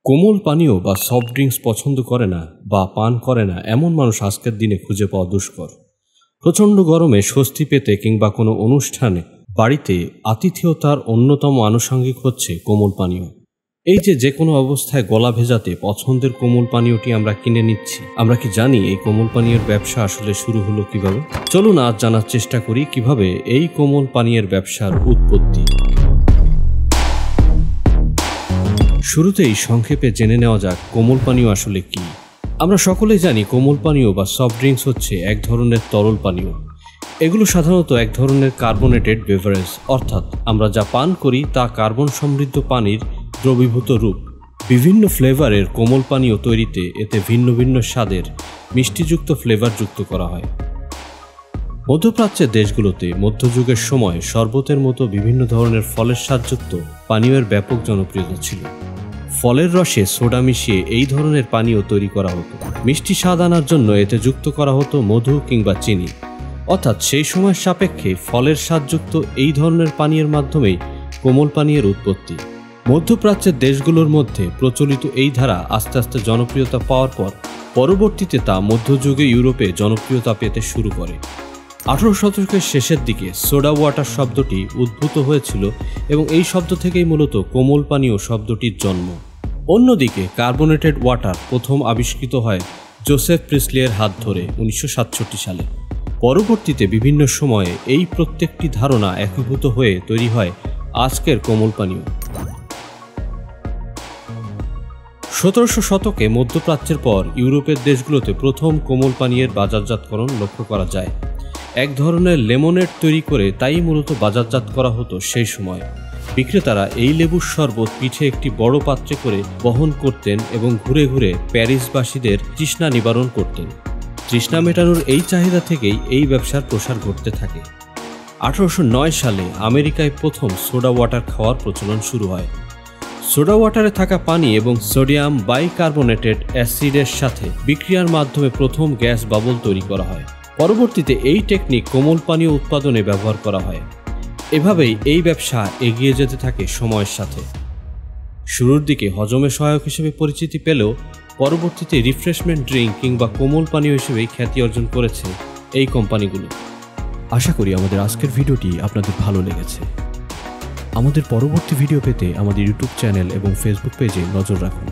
কোমল পানীয় বা soft drinks পছন্দ করে না বা পান করে না এমন মানুষ আজকের দিনে খুঁজে পাওয়া দুষ্কর। প্রচণ্ড গরমে স্বস্তি পেতে কিংবা কোনো অনুষ্ঠানে বাড়িতে আতিথেয়তার অন্যতম আনুষঙ্গিক হচ্ছে কোমল পানীয়। এই যে কোনো অবস্থায় গলা ভেজাতে পছন্দের কোমল পানীয়টি আমরা কিনে নিচ্ছি, আমরা কি জানি এই কোমল পানীয়ের ব্যবসা আসলে শুরু হলো কিভাবে? চলুন আজ জানার চেষ্টা করি কিভাবে এই কোমল পানীয়ের ব্যবসার উৎপত্তি। শুরুতেই সংক্ষেপে জেনে নেওয়া যাক কোমল পানীয় আসলে কি। আমরা সকলেই জানি কোমল পানীয় বা সফট ড্রিঙ্কস হচ্ছে এক ধরনের তরল পানীয়। এগুলো সাধারণত এক ধরনের কার্বোনেটেড বেভারেজ, অর্থাৎ আমরা যা পান করি তা কার্বন সমৃদ্ধ পানির দ্রবীভূত রূপ। বিভিন্ন ফ্লেভারের কোমল পানীয় তৈরিতে এতে ভিন্ন ভিন্ন স্বাদের মিষ্টিযুক্ত ফ্লেভার যুক্ত করা হয়। মধ্যপ্রাচ্যের দেশগুলোতে মধ্যযুগের সময় শরবতের মতো বিভিন্ন ধরনের ফলের স্বাদযুক্ত পানীয়ের ব্যাপক জনপ্রিয়তা ছিল। ফলের রসে সোডা মিশিয়ে এই ধরনের পানীয় তৈরি করা হতো। মিষ্টি স্বাদ আনার জন্য এতে যুক্ত করা হতো মধু কিংবা চিনি, অর্থাৎ সেই সময়ের সাপেক্ষে ফলের স্বাদযুক্ত এই ধরনের পানীয়ের মাধ্যমেই কোমল পানীয়ের উৎপত্তি। মধ্যপ্রাচ্যের দেশগুলোর মধ্যে প্রচলিত এই ধারা আস্তে আস্তে জনপ্রিয়তা পাওয়ার পর পরবর্তীতে তা মধ্যযুগে ইউরোপে জনপ্রিয়তা পেতে শুরু করে। 18 শতকের শেষের দিকে সোডা ওয়াটার শব্দটি উদ্ভূত হয়েছিল এবং এই শব্দ থেকেই মূলত কোমল পানীয় শব্দটির জন্ম। অন্যদিকে কার্বোনেটেড ওয়াটার প্রথম আবিষ্কৃত হয় জোসেফ প্রিসলির হাত ধরে 1967 সালে। পরবর্তীতে বিভিন্ন সময়ে এই প্রত্যেকটি ধারণা একীভূত হয়ে তৈরি হয় আজকের কোমল পানীয়। 1700 শতকে মধ্যপ্রাচ্যের পর ইউরোপের দেশগুলোতে প্রথম কোমল পানীয়ের বাজারজাতকরণ লক্ষ্য করা যায়। এক ধরনের লেমনেড তৈরি করে তাই মূলত বাজারজাত করা হতো সেই সময়। বিক্রেতারা এই লেবুর শরবত পিঠে একটি বড় পাত্রে করে বহন করতেন এবং ঘুরে ঘুরে প্যারিসবাসীদের তৃষ্ণা নিবারণ করতেন। তৃষ্ণা মেটানোর এই চাহিদা থেকেই এই ব্যবসার প্রসার ঘটতে থাকে। 1809 সালে আমেরিকায় প্রথম সোডা ওয়াটার খাওয়ার প্রচলন শুরু হয়। সোডা ওয়াটারে থাকা পানি এবং সোডিয়াম বাইকার্বনেটেড অ্যাসিডের সাথে বিক্রিয়ার মাধ্যমে প্রথম গ্যাস বাবল তৈরি করা হয়। পরবর্তীতে এই টেকনিক কোমল পানীয় উৎপাদনে ব্যবহার করা হয়। এভাবেই এই ব্যবসা এগিয়ে যেতে থাকে সময়ের সাথে। শুরুর দিকে হজমে সহায়ক হিসেবে পরিচিতি পেলেও পরবর্তীতে রিফ্রেশমেন্ট ড্রিঙ্ক কিংবা কোমল পানীয় হিসেবেই খ্যাতি অর্জন করেছে এই কোম্পানিগুলো। আশা করি আমাদের আজকের ভিডিওটি আপনাদের ভালো লেগেছে। আমাদের পরবর্তী ভিডিও পেতে আমাদের ইউটিউব চ্যানেল এবং ফেসবুক পেজে নজর রাখুন।